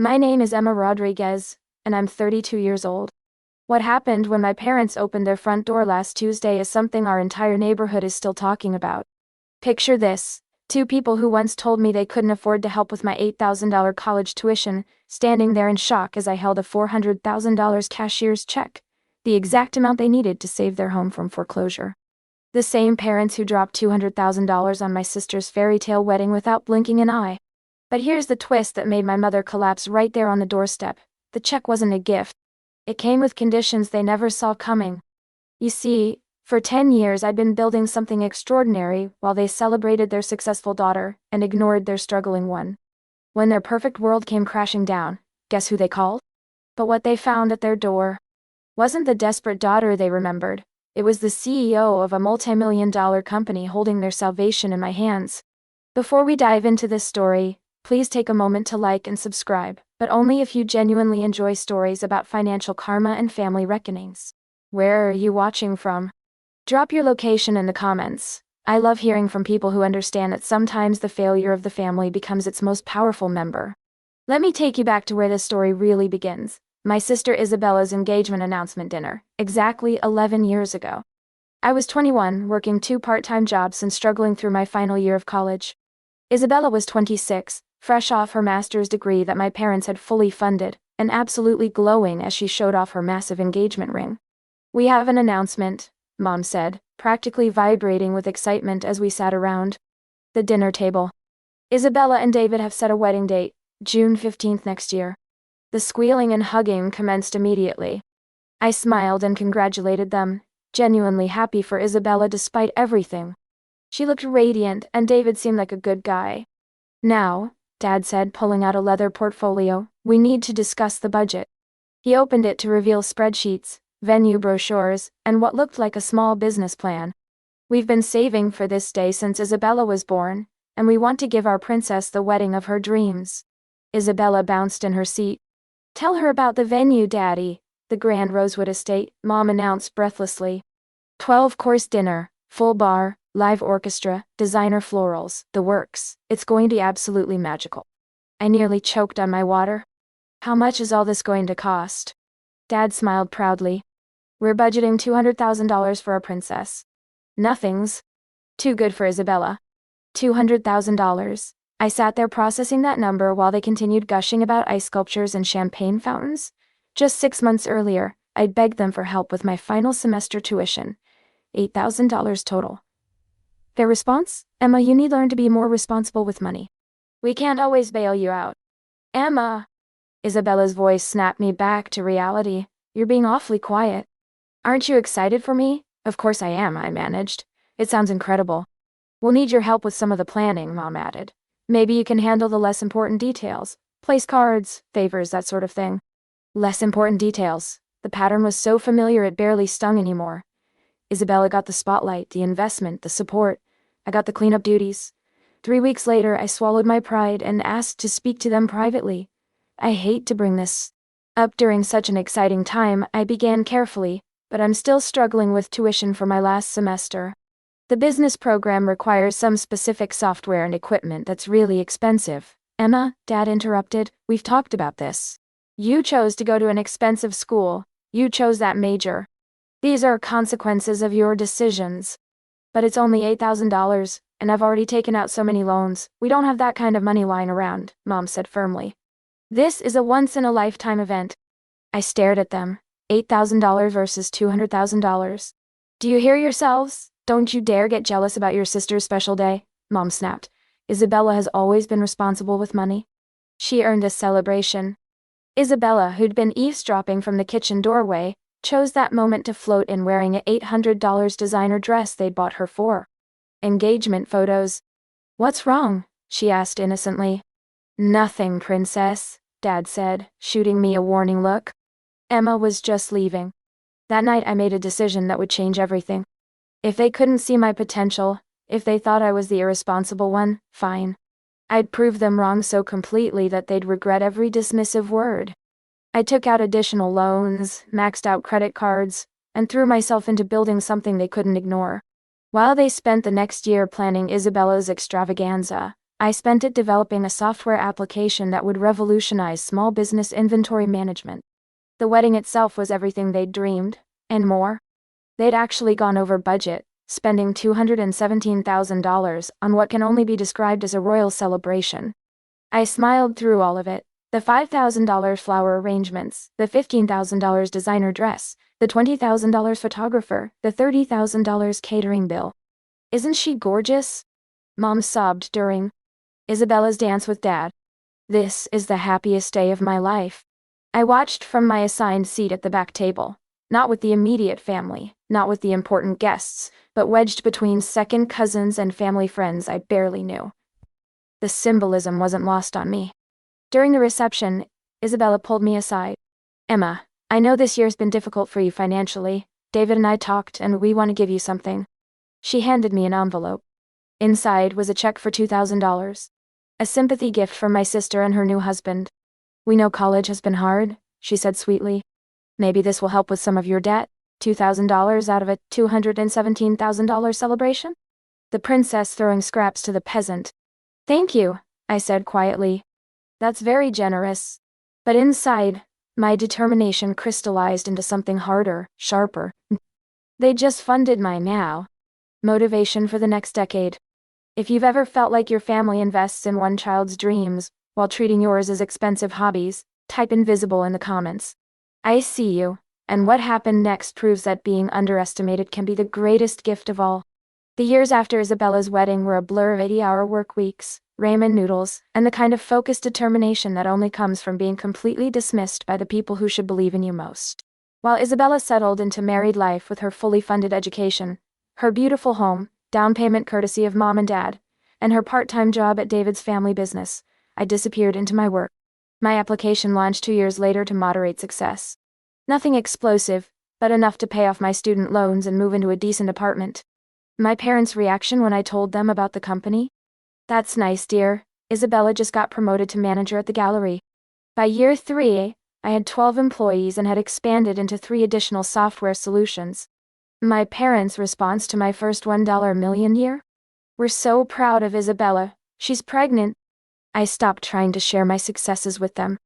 My name is Emma Rodriguez, and I'm 32 years old. What happened when my parents opened their front door last Tuesday is something our entire neighborhood is still talking about. Picture this: two people who once told me they couldn't afford to help with my $8,000 college tuition, standing there in shock as I held a $400,000 cashier's check, the exact amount they needed to save their home from foreclosure. The same parents who dropped $200,000 on my sister's fairy tale wedding without blinking an eye. But here's the twist that made my mother collapse right there on the doorstep. The check wasn't a gift. It came with conditions they never saw coming. You see, for 10 years I'd been building something extraordinary while they celebrated their successful daughter and ignored their struggling one. When their perfect world came crashing down, guess who they called? But what they found at their door wasn't the desperate daughter they remembered. It was the CEO of a multi-million-dollar company holding their salvation in my hands. Before we dive into this story, please take a moment to like and subscribe, but only if you genuinely enjoy stories about financial karma and family reckonings. Where are you watching from? Drop your location in the comments. I love hearing from people who understand that sometimes the failure of the family becomes its most powerful member. Let me take you back to where this story really begins. My sister Isabella's engagement announcement dinner, exactly 11 years ago. I was 21, working 2 part-time jobs and struggling through my final year of college. Isabella was 26, fresh off her master's degree that my parents had fully funded, and absolutely glowing as she showed off her massive engagement ring. "We have an announcement," Mom said, practically vibrating with excitement as we sat around the dinner table. "Isabella and David have set a wedding date, June 15th next year." The squealing and hugging commenced immediately. I smiled and congratulated them, genuinely happy for Isabella despite everything. She looked radiant, and David seemed like a good guy. "Now," Dad said, pulling out a leather portfolio, "we need to discuss the budget." He opened it to reveal spreadsheets, venue brochures, and what looked like a small business plan. "We've been saving for this day since Isabella was born, and we want to give our princess the wedding of her dreams." Isabella bounced in her seat. "Tell her about the venue, Daddy," the Grand Rosewood Estate, Mom announced breathlessly. 12-course dinner, full bar, live orchestra, designer florals, the works. It's going to be absolutely magical. I nearly choked on my water. "How much is all this going to cost?" Dad smiled proudly. "We're budgeting $200,000 for our princess." Nothing's too good for Isabella. $200,000. I sat there processing that number while they continued gushing about ice sculptures and champagne fountains. Just 6 months earlier, I'd begged them for help with my final semester tuition. $8,000 total. Their response? "Emma, you need to learn to be more responsible with money. We can't always bail you out." "Emma!" Isabella's voice snapped me back to reality. "You're being awfully quiet." "Aren't you excited for me?" "Of course I am," I managed. "It sounds incredible." "We'll need your help with some of the planning," Mom added. "Maybe you can handle the less important details. Place cards, favors, that sort of thing." Less important details. The pattern was so familiar it barely stung anymore. Isabella got the spotlight, the investment, the support. I got the cleanup duties. 3 weeks later, I swallowed my pride and asked to speak to them privately. "I hate to bring this up during such an exciting time," I began carefully, "but I'm still struggling with tuition for my last semester. The business program requires some specific software and equipment that's really expensive." "Emma," Dad interrupted, "we've talked about this. You chose to go to an expensive school. You chose that major. These are consequences of your decisions." "But it's only $8,000, and I've already taken out so many loans. We don't have that kind of money lying around," Mom said firmly. "This is a once-in-a-lifetime event." I stared at them. $8,000 versus $200,000. "Do you hear yourselves? Don't you dare get jealous about your sister's special day," Mom snapped. "Isabella has always been responsible with money. She earned a celebration." Isabella, who'd been eavesdropping from the kitchen doorway, chose that moment to float in wearing a $800 designer dress they'd bought her for engagement photos. "What's wrong?" she asked innocently. "Nothing, princess," Dad said, shooting me a warning look. Emma was just leaving. That night I made a decision that would change everything. If they couldn't see my potential, if they thought I was the irresponsible one, fine. I'd prove them wrong so completely that they'd regret every dismissive word. I took out additional loans, maxed out credit cards, and threw myself into building something they couldn't ignore. While they spent the next year planning Isabella's extravaganza, I spent it developing a software application that would revolutionize small business inventory management. The wedding itself was everything they'd dreamed, and more. They'd actually gone over budget, spending $217,000 on what can only be described as a royal celebration. I smiled through all of it. The $5,000 flower arrangements, the $15,000 designer dress, the $20,000 photographer, the $30,000 catering bill. Isn't she gorgeous? Mom sobbed during Isabella's dance with Dad. This is the happiest day of my life. I watched from my assigned seat at the back table, not with the immediate family, not with the important guests, but wedged between second cousins and family friends I barely knew. The symbolism wasn't lost on me. During the reception, Isabella pulled me aside. Emma, I know this year's been difficult for you financially. David and I talked, and we want to give you something. She handed me an envelope. Inside was a check for $2,000. A sympathy gift from my sister and her new husband. We know college has been hard, she said sweetly. Maybe this will help with some of your debt. $2,000 out of a $217,000 celebration? The princess throwing scraps to the peasant. Thank you, I said quietly. That's very generous. But inside, my determination crystallized into something harder, sharper. They just funded my motivation for the next decade. If you've ever felt like your family invests in one child's dreams, while treating yours as expensive hobbies, type invisible in the comments. I see you, and what happened next proves that being underestimated can be the greatest gift of all. The years after Isabella's wedding were a blur of 80-hour work weeks, ramen noodles, and the kind of focused determination that only comes from being completely dismissed by the people who should believe in you most. While Isabella settled into married life with her fully funded education, her beautiful home, down payment courtesy of Mom and Dad, and her part-time job at David's family business, I disappeared into my work. My application launched 2 years later to moderate success. Nothing explosive, but enough to pay off my student loans and move into a decent apartment. My parents' reaction when I told them about the company? That's nice, dear. Isabella just got promoted to manager at the gallery. By year 3, I had 12 employees and had expanded into 3 additional software solutions. My parents' response to my first $1 million year? We're so proud of Isabella. She's pregnant. I stopped trying to share my successes with them.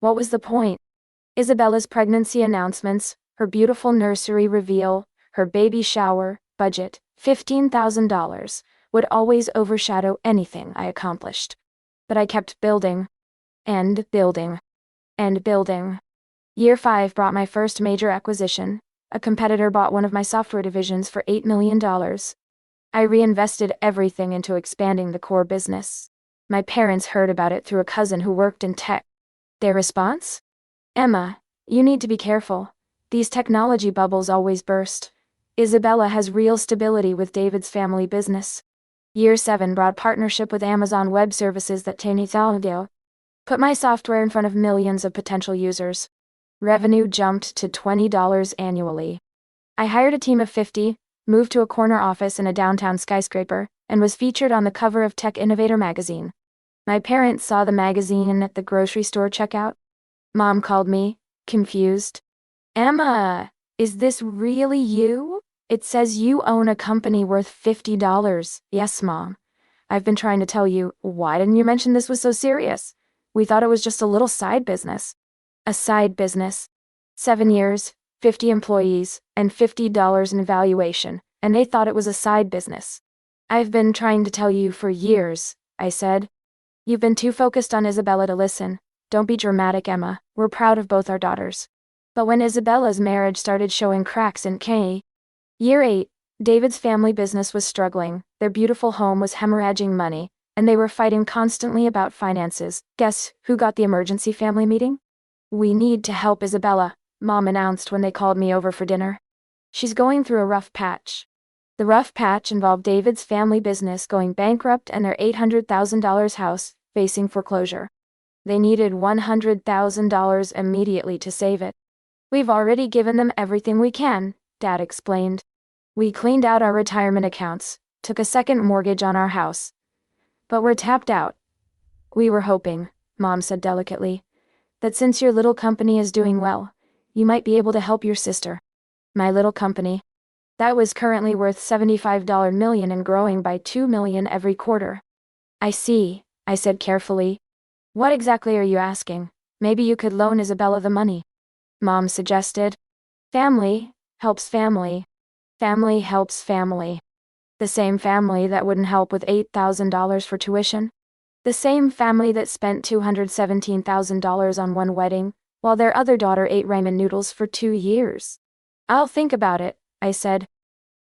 What was the point? Isabella's pregnancy announcements, her beautiful nursery reveal, her baby shower, budget, $15,000, would always overshadow anything I accomplished. But I kept building. And building. And building. Year 5 brought my first major acquisition. A competitor bought one of my software divisions for $8 million. I reinvested everything into expanding the core business. My parents heard about it through a cousin who worked in tech. Their response? Emma, you need to be careful. These technology bubbles always burst. Isabella has real stability with David's family business. Year 7 brought partnership with Amazon Web Services that put my software in front of millions of potential users. Revenue jumped to $20 annually. I hired a team of 50, moved to a corner office in a downtown skyscraper, and was featured on the cover of Tech Innovator magazine. My parents saw the magazine at the grocery store checkout. Mom called me, confused. Emma, is this really you? It says you own a company worth $50. Yes, Mom. I've been trying to tell you, why didn't you mention this was so serious? We thought it was just a little side business. A side business. 7 years, 50 employees, and $50 in valuation, and they thought it was a side business. I've been trying to tell you for years, I said. You've been too focused on Isabella to listen. Don't be dramatic, Emma. We're proud of both our daughters. But when Isabella's marriage started showing cracks in Year 8, David's family business was struggling, their beautiful home was hemorrhaging money, and they were fighting constantly about finances. Guess who got the emergency family meeting? We need to help Isabella, Mom announced when they called me over for dinner. She's going through a rough patch. The rough patch involved David's family business going bankrupt and their $800,000 house facing foreclosure. They needed $100,000 immediately to save it. We've already given them everything we can, Dad explained. We cleaned out our retirement accounts, took a second mortgage on our house. But we're tapped out. We were hoping, Mom said delicately, that since your little company is doing well, you might be able to help your sister. My little company. That was currently worth $75 million and growing by $2 million every quarter. I see, I said carefully. What exactly are you asking? Maybe you could loan Isabella the money. Mom suggested. Family helps family. Family helps family. The same family that wouldn't help with $8,000 for tuition. The same family that spent $217,000 on one wedding, while their other daughter ate ramen noodles for 2 years. I'll think about it, I said.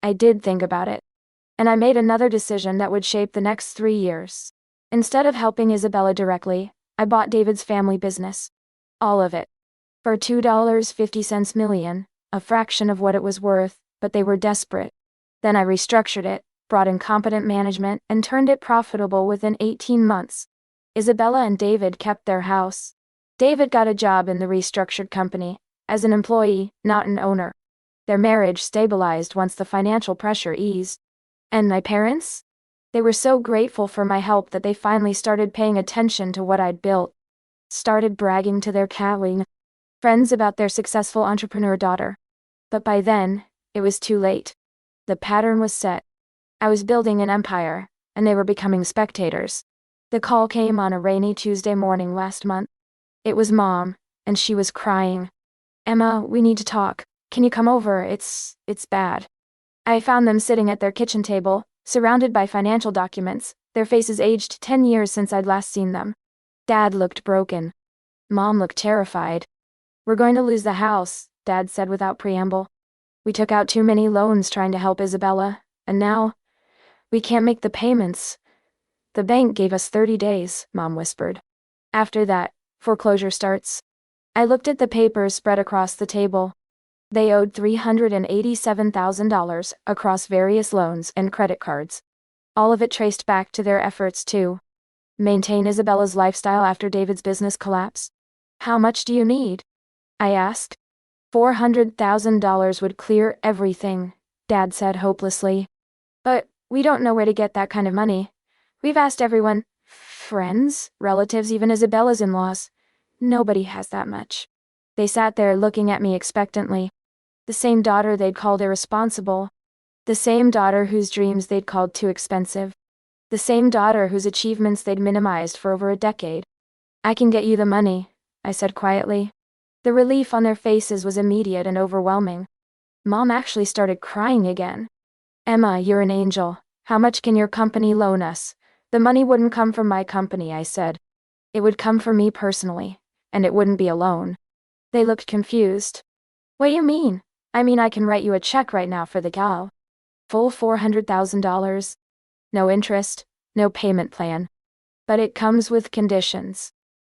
I did think about it. And I made another decision that would shape the next 3 years. Instead of helping Isabella directly, I bought David's family business. All of it. For $2.50 million, a fraction of what it was worth, but they were desperate. Then I restructured it, brought in competent management, and turned it profitable within 18 months. Isabella and David kept their house. David got a job in the restructured company, as an employee, not an owner. Their marriage stabilized once the financial pressure eased. And my parents? They were so grateful for my help that they finally started paying attention to what I'd built. Started bragging to their catwing friends about their successful entrepreneur daughter. But by then, it was too late. The pattern was set. I was building an empire, and they were becoming spectators. The call came on a rainy Tuesday morning last month. It was Mom, and she was crying. Emma, we need to talk. Can you come over? It's bad. I found them sitting at their kitchen table, surrounded by financial documents, their faces aged 10 years since I'd last seen them. Dad looked broken. Mom looked terrified. We're going to lose the house, Dad said without preamble. We took out too many loans trying to help Isabella, and now, we can't make the payments. The bank gave us 30 days, Mom whispered. After that, foreclosure starts. I looked at the papers spread across the table. They owed $387,000 across various loans and credit cards. All of it traced back to their efforts to maintain Isabella's lifestyle after David's business collapse. How much do you need? I asked. $400,000 would clear everything, Dad said hopelessly. But we don't know where to get that kind of money. We've asked everyone, friends, relatives, even Isabella's in-laws. Nobody has that much. They sat there looking at me expectantly. The same daughter they'd called irresponsible. The same daughter whose dreams they'd called too expensive. The same daughter whose achievements they'd minimized for over a decade. I can get you the money, I said quietly. The relief on their faces was immediate and overwhelming. Mom actually started crying again. Emma, you're an angel. How much can your company loan us? The money wouldn't come from my company, I said. It would come from me personally, and it wouldn't be a loan. They looked confused. What do you mean? I mean I can write you a check right now for the gal. Full $400,000. No interest, no payment plan. But it comes with conditions.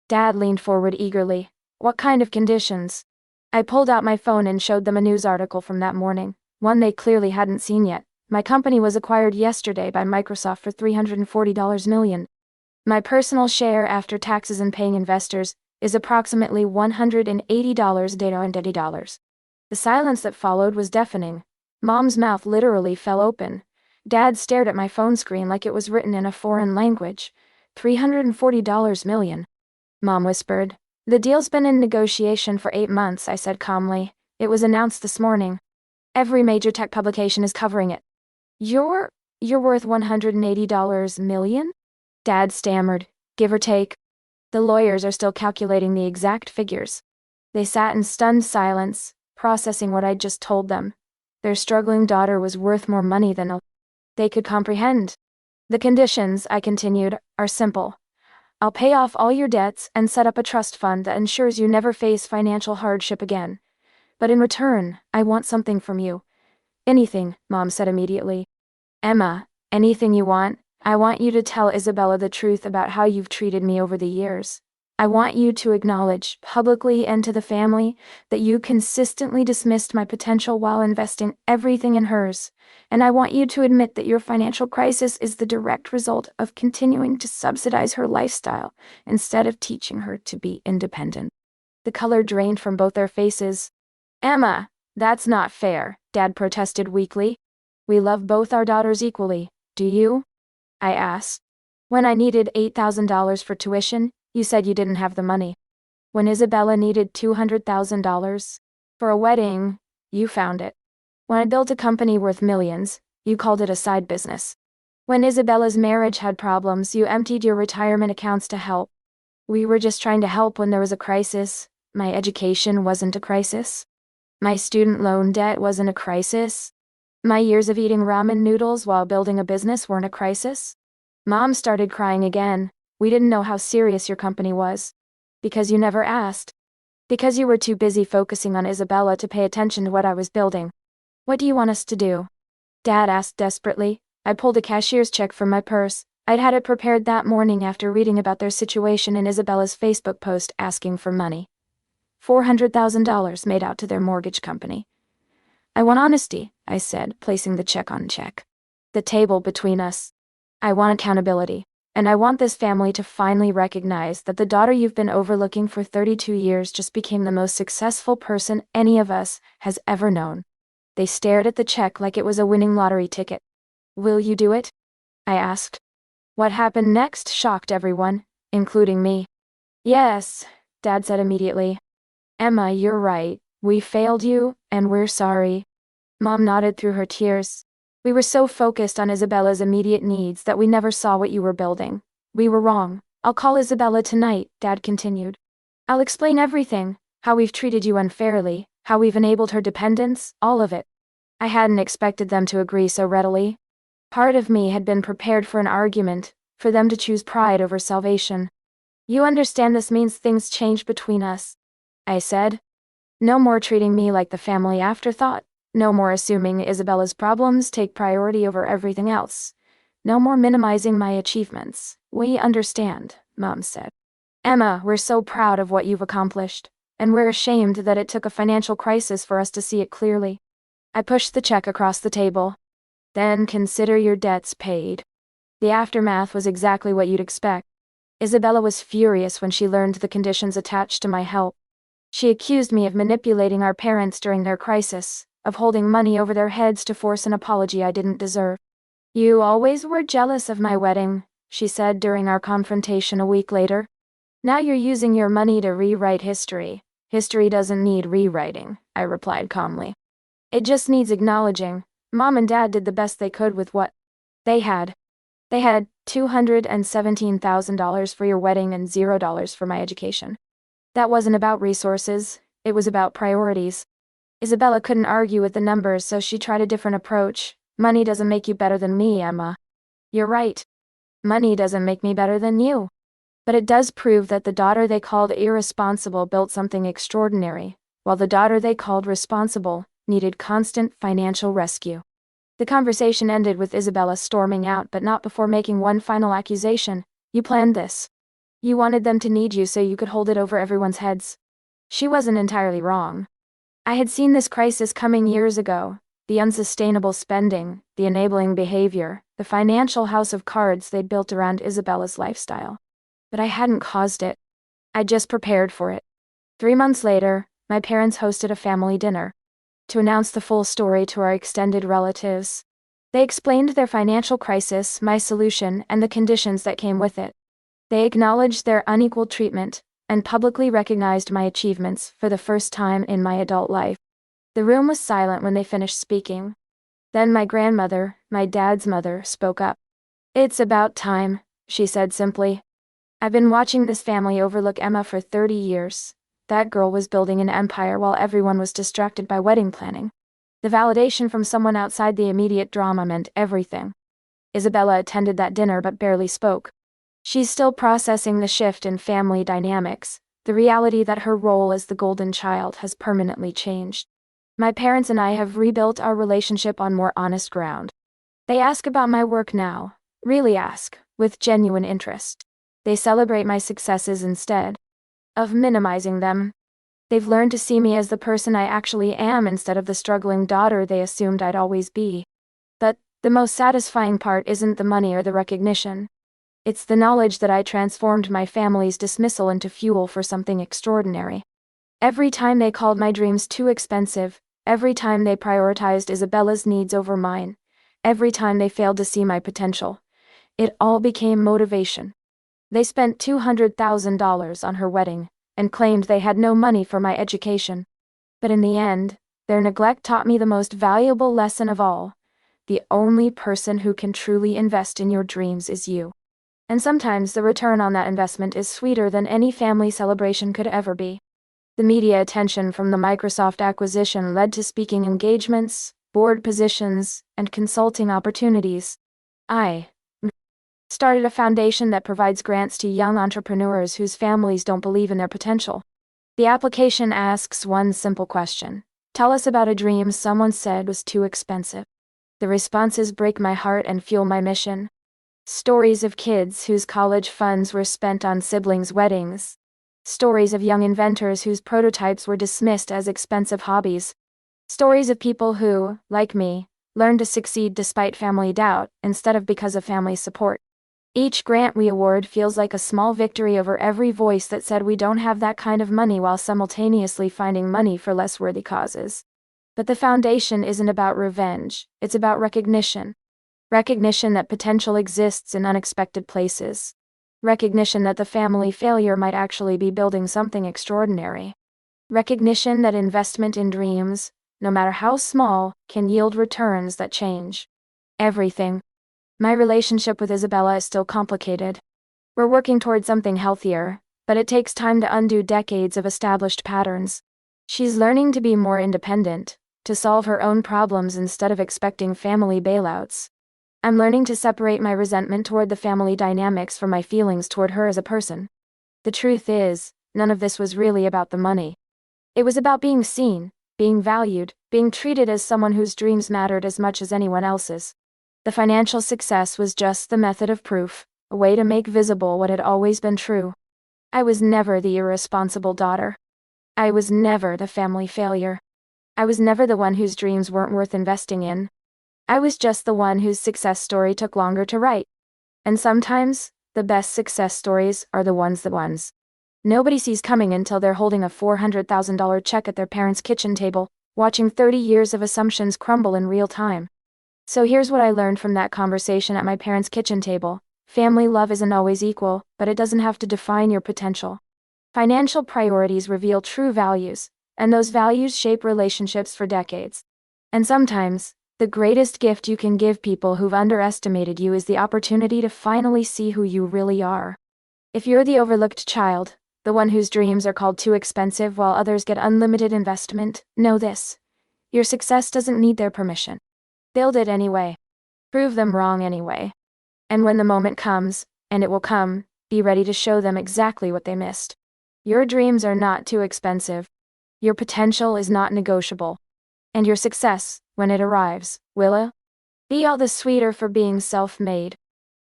Dad leaned forward eagerly. What kind of conditions? I pulled out my phone and showed them a news article from that morning, one they clearly hadn't seen yet. My company was acquired yesterday by Microsoft for $340 million. My personal share after taxes and paying investors is approximately $180. The silence that followed was deafening. Mom's mouth literally fell open. Dad stared at my phone screen like it was written in a foreign language. $340 million. Mom whispered. The deal's been in negotiation for 8 months, I said calmly. It was announced this morning. Every major tech publication is covering it. You're worth $180 million? Dad stammered, give or take. The lawyers are still calculating the exact figures. They sat in stunned silence, processing what I'd just told them. Their struggling daughter was worth more money than they could comprehend. The conditions, I continued, are simple. I'll pay off all your debts and set up a trust fund that ensures you never face financial hardship again. But in return, I want something from you. Anything, Mom said immediately. Emma, anything you want. I want you to tell Isabella the truth about how you've treated me over the years. I want you to acknowledge, publicly and to the family, that you consistently dismissed my potential while investing everything in hers. And I want you to admit that your financial crisis is the direct result of continuing to subsidize her lifestyle instead of teaching her to be independent. The color drained from both their faces. Emma, that's not fair, Dad protested weakly. We love both our daughters equally, do you? I asked. When I needed $8,000 for tuition, you said you didn't have the money. When Isabella needed $200,000 for a wedding, you found it. When I built a company worth millions, you called it a side business. When Isabella's marriage had problems, you emptied your retirement accounts to help. We were just trying to help when there was a crisis. My education wasn't a crisis. My student loan debt wasn't a crisis. My years of eating ramen noodles while building a business weren't a crisis. Mom started crying again. We didn't know how serious your company was. Because you never asked. Because you were too busy focusing on Isabella to pay attention to what I was building. What do you want us to do? Dad asked desperately. I pulled a cashier's check from my purse. I'd had it prepared that morning after reading about their situation in Isabella's Facebook post asking for money. $400,000 made out to their mortgage company. I want honesty, I said, placing the check on check. The table between us. I want accountability. And I want this family to finally recognize that the daughter you've been overlooking for 32 years just became the most successful person any of us has ever known. They stared at the check like it was a winning lottery ticket. Will you do it? I asked. What happened next shocked everyone, including me. Yes, Dad said immediately. Emma, you're right. We failed you, and we're sorry. Mom nodded through her tears. We were so focused on Isabella's immediate needs that we never saw what you were building. We were wrong. I'll call Isabella tonight, Dad continued. I'll explain everything, how we've treated you unfairly, how we've enabled her dependence, all of it. I hadn't expected them to agree so readily. Part of me had been prepared for an argument, for them to choose pride over salvation. You understand this means things change between us, I said. No more treating me like the family afterthought. No more assuming Isabella's problems take priority over everything else. No more minimizing my achievements. We understand, Mom said. Emma, we're so proud of what you've accomplished, and we're ashamed that it took a financial crisis for us to see it clearly. I pushed the check across the table. Then consider your debts paid. The aftermath was exactly what you'd expect. Isabella was furious when she learned the conditions attached to my help. She accused me of manipulating our parents during their crisis, of holding money over their heads to force an apology I didn't deserve. You always were jealous of my wedding, she said during our confrontation a week later. Now you're using your money to rewrite history. History doesn't need rewriting, I replied calmly. It just needs acknowledging. Mom and Dad did the best they could with what they had. They had $217,000 for your wedding and $0 for my education. That wasn't about resources, it was about priorities. Isabella couldn't argue with the numbers, so she tried a different approach. Money doesn't make you better than me, Emma. You're right. Money doesn't make me better than you. But it does prove that the daughter they called irresponsible built something extraordinary, while the daughter they called responsible needed constant financial rescue. The conversation ended with Isabella storming out, but not before making one final accusation. You planned this. You wanted them to need you so you could hold it over everyone's heads. She wasn't entirely wrong. I had seen this crisis coming years ago. The unsustainable spending, the enabling behavior, the financial house of cards they'd built around Isabella's lifestyle. But I hadn't caused it. I'd just prepared for it. 3 months later, my parents hosted a family dinner to announce the full story to our extended relatives. They explained their financial crisis, my solution, and the conditions that came with it. They acknowledged their unequal treatment, and publicly recognized my achievements for the first time in my adult life. The room was silent when they finished speaking. Then my grandmother, my dad's mother, spoke up. It's about time, she said simply. I've been watching this family overlook Emma for 30 years. That girl was building an empire while everyone was distracted by wedding planning. The validation from someone outside the immediate drama meant everything. Isabella attended that dinner but barely spoke. She's still processing the shift in family dynamics, the reality that her role as the golden child has permanently changed. My parents and I have rebuilt our relationship on more honest ground. They ask about my work now, really ask, with genuine interest. They celebrate my successes instead of minimizing them. They've learned to see me as the person I actually am instead of the struggling daughter they assumed I'd always be. But the most satisfying part isn't the money or the recognition. It's the knowledge that I transformed my family's dismissal into fuel for something extraordinary. Every time they called my dreams too expensive, every time they prioritized Isabella's needs over mine, every time they failed to see my potential, it all became motivation. They spent $200,000 on her wedding, and claimed they had no money for my education. But in the end, their neglect taught me the most valuable lesson of all. the only person who can truly invest in your dreams is you. And sometimes the return on that investment is sweeter than any family celebration could ever be. The media attention from the Microsoft acquisition led to speaking engagements, board positions, and consulting opportunities. I started a foundation that provides grants to young entrepreneurs whose families don't believe in their potential. The application asks one simple question: tell us about a dream someone said was too expensive. The responses break my heart and fuel my mission. Stories of kids whose college funds were spent on siblings' weddings. Stories of young inventors whose prototypes were dismissed as expensive hobbies. Stories of people who, like me, learned to succeed despite family doubt, instead of because of family support. Each grant we award feels like a small victory over every voice that said we don't have that kind of money, while simultaneously finding money for less worthy causes. But the foundation isn't about revenge, it's about recognition. Recognition that potential exists in unexpected places. Recognition that the family failure might actually be building something extraordinary. Recognition that investment in dreams, no matter how small, can yield returns that change everything. My relationship with Isabella is still complicated. We're working toward something healthier, but it takes time to undo decades of established patterns. She's learning to be more independent, to solve her own problems instead of expecting family bailouts. I'm learning to separate my resentment toward the family dynamics from my feelings toward her as a person. The truth is, none of this was really about the money. It was about being seen, being valued, being treated as someone whose dreams mattered as much as anyone else's. The financial success was just the method of proof, a way to make visible what had always been true. I was never the irresponsible daughter. I was never the family failure. I was never the one whose dreams weren't worth investing in. I was just the one whose success story took longer to write. And sometimes, the best success stories are the ones nobody sees coming until they're holding a $400,000 check at their parents' kitchen table, watching 30 years of assumptions crumble in real time. So here's what I learned from that conversation at my parents' kitchen table. Family love isn't always equal, but it doesn't have to define your potential. Financial priorities reveal true values, and those values shape relationships for decades. And sometimes, the greatest gift you can give people who've underestimated you is the opportunity to finally see who you really are. If you're the overlooked child, the one whose dreams are called too expensive while others get unlimited investment, know this: your success doesn't need their permission. Build it anyway. Prove them wrong anyway. And when the moment comes, and it will come, be ready to show them exactly what they missed. Your dreams are not too expensive. Your potential is not negotiable. And your success, when it arrives, will be all the sweeter for being self-made.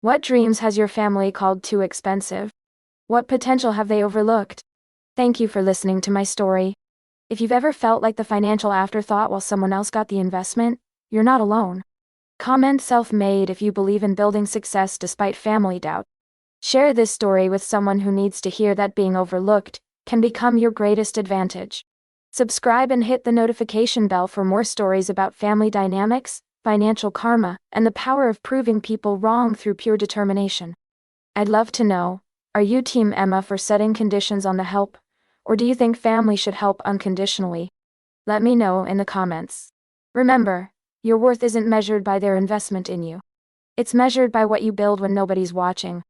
What dreams has your family called too expensive? What potential have they overlooked? Thank you for listening to my story. If you've ever felt like the financial afterthought while someone else got the investment, you're not alone. Comment self-made if you believe in building success despite family doubt. Share this story with someone who needs to hear that being overlooked can become your greatest advantage. Subscribe and hit the notification bell for more stories about family dynamics, financial karma, and the power of proving people wrong through pure determination. I'd love to know, are you Team Emma for setting conditions on the help, or do you think family should help unconditionally? Let me know in the comments. Remember, your worth isn't measured by their investment in you. It's measured by what you build when nobody's watching.